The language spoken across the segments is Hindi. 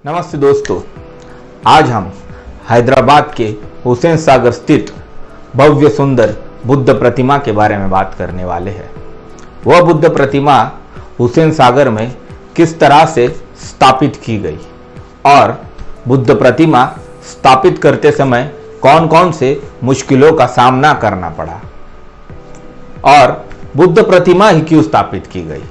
नमस्ते दोस्तों, आज हम हैदराबाद के हुसैन सागर स्थित भव्य सुंदर बुद्ध प्रतिमा के बारे में बात करने वाले हैं। वह बुद्ध प्रतिमा हुसैन सागर में किस तरह से स्थापित की गई और बुद्ध प्रतिमा स्थापित करते समय कौन कौन से मुश्किलों का सामना करना पड़ा और बुद्ध प्रतिमा ही क्यों स्थापित की गई।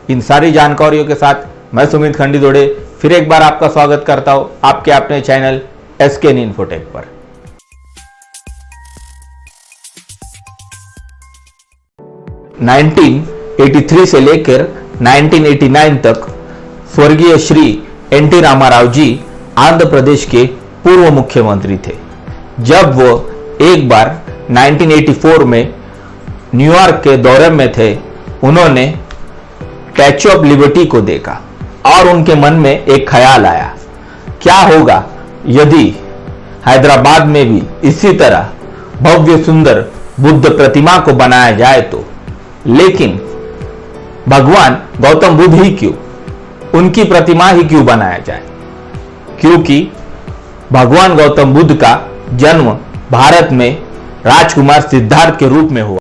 इन सारी जानकारियों के साथ मैं सुमित खंडीदोड़े फिर एक बार आपका स्वागत करता हूं आपके अपने चैनल एसके इन्फोटेक पर। – 1983 से लेकर 1989 तक स्वर्गीय श्री एन.टी. रामाराव जी आंध्र प्रदेश के पूर्व मुख्यमंत्री थे। जब वो एक बार 1984 में न्यूयॉर्क के दौरे में थे, उन्होंने स्टैच्यू ऑफ लिबर्टी को देखा और उनके मन में एक ख्याल आया, क्या होगा यदि हैदराबाद में भी इसी तरह भव्य सुंदर बुद्ध प्रतिमा को बनाया जाए तो। लेकिन भगवान गौतम बुद्ध ही क्यों, उनकी प्रतिमा ही क्यों बनाया जाए, क्योंकि भगवान गौतम बुद्ध का जन्म भारत में राजकुमार सिद्धार्थ के रूप में हुआ।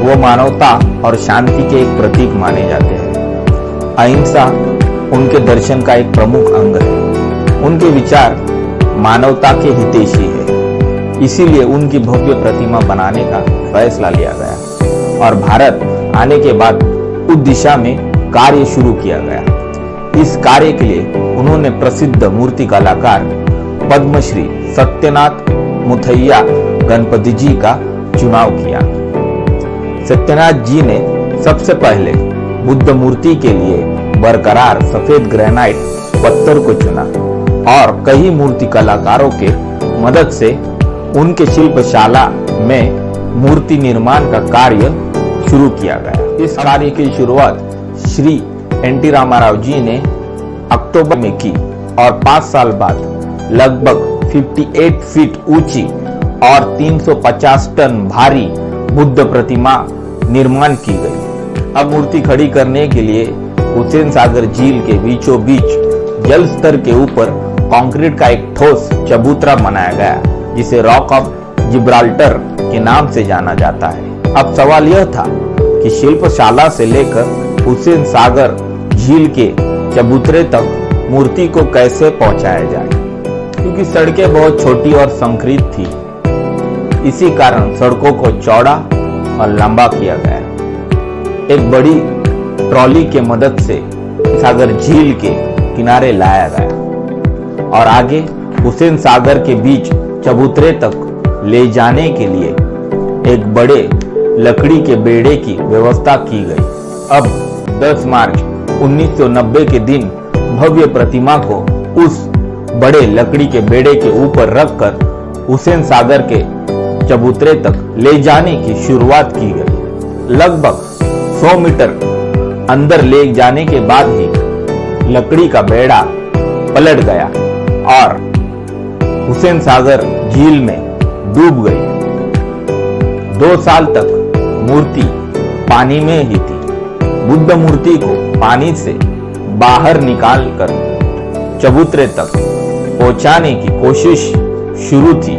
वो मानवता और शांति के एक प्रतीक माने जाते हैं। अहिंसा उनके दर्शन का एक प्रमुख अंग है। उनके विचार मानवता के हितैषी है, इसीलिए उनकी भव्य प्रतिमा बनाने का फैसला लिया गया और भारत आने के बाद उस दिशा में कार्य शुरू किया गया। इस कार्य के लिए उन्होंने प्रसिद्ध मूर्ति कलाकार पद्मश्री सत्यनाथ मुथैया गणपति जी का चुनाव किया। सत्यनाथ जी ने सबसे पहले बुद्ध मूर्ति के लिए बरकरार सफेद ग्रेनाइट पत्थर को चुना और कई मूर्ति कलाकारों के मदद से उनके शिल्पशाला में मूर्ति निर्माण का कार्य शुरू किया गया। इस कार्य की शुरुआत श्री एन.टी. रामाराव जी ने अक्टूबर में की और 5 साल बाद लगभग 58 फीट ऊंची और 350 टन भारी बुद्ध प्रतिमा निर्माण की गई। अब मूर्ति खड़ी करने के लिए हुसैन सागर झील के बीचों बीच जल स्तर के ऊपर कंक्रीट का एक ठोस चबूतरा बनाया गया, जिसे रॉक ऑफ जिब्राल्टर के नाम से जाना जाता है। अब सवाल यह था कि शिल्पशाला से लेकर हुसैन सागर झील के चबूतरे तक मूर्ति को कैसे पहुंचाया जाए, क्योंकि सड़कें बहुत छोटी और संकरीत थी। इसी कारण सड़कों को चौड़ा और लंबा किया गया। एक बड़ी ट्रॉली के मदद से सागर झील के किनारे लाया गया और आगे हुसैन सागर के बीच चबूतरे तक ले जाने के लिए एक बड़े लकड़ी के बेड़े की व्यवस्था की गई। अब 10 मार्च 1990 के दिन भव्य प्रतिमा को उस बड़े लकड़ी के बेड़े के ऊपर रखकर हुसैन सागर के चबूतरे तक ले जाने की शुरुआत की गई। लगभग 100 मीटर अंदर ले जाने के बाद ही लकड़ी का बेड़ा पलट गया और हुसैन सागर झील में डूब गई। 2 साल तक मूर्ति पानी में ही थी। बुद्ध मूर्ति को पानी से बाहर निकालकर चबूतरे तक पहुंचाने की कोशिश शुरू थी,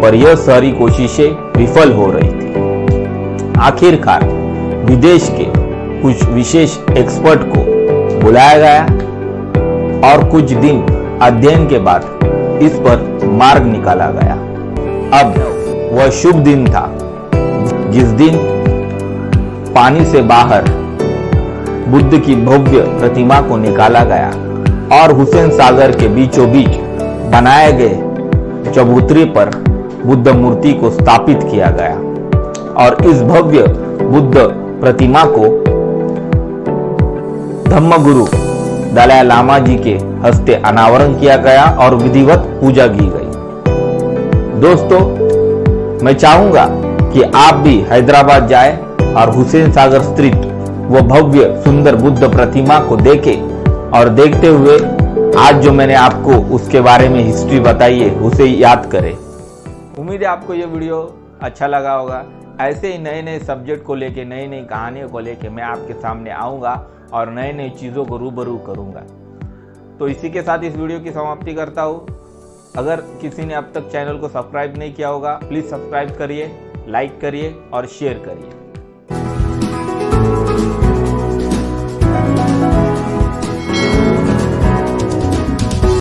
पर यह सारी कोशिशें विफल हो रही थी। आखिरकार विदेश के कुछ विशेष एक्सपर्ट को बुलाया गया और कुछ दिन अध्ययन के बाद इस पर मार्ग निकाला गया। अब वह शुभ दिन था जिस दिन पानी से बाहर बुद्ध की भव्य प्रतिमा को निकाला गया और हुसैन सागर के बीचों बीच बनाए गए चबूतरे पर बुद्ध मूर्ति को स्थापित किया गया और इस भव्य बुद्ध प्रतिमा को धम्मगुरु दलाई लामा जी के हस्ते अनावरण किया गया और विधिवत पूजा की गई। दोस्तों, मैं चाहूंगा कि आप भी हैदराबाद जाएं और हुसैन सागर स्थित वो भव्य सुंदर बुद्ध प्रतिमा को देखें और देखते हुए आज जो मैंने आपको उसके बारे में हिस्ट्री बताई है उसे याद करें। उम्मीद है आपको ये वीडियो अच्छा लगा होगा। ऐसे ही नए नए सब्जेक्ट को लेके, नई नई कहानियों को लेके मैं आपके सामने आऊँगा और नए नई चीज़ों को रूबरू करूँगा। तो इसी के साथ इस वीडियो की समाप्ति करता हूँ। अगर किसी ने अब तक चैनल को सब्सक्राइब नहीं किया होगा, प्लीज़ सब्सक्राइब करिए, लाइक करिए और शेयर करिए।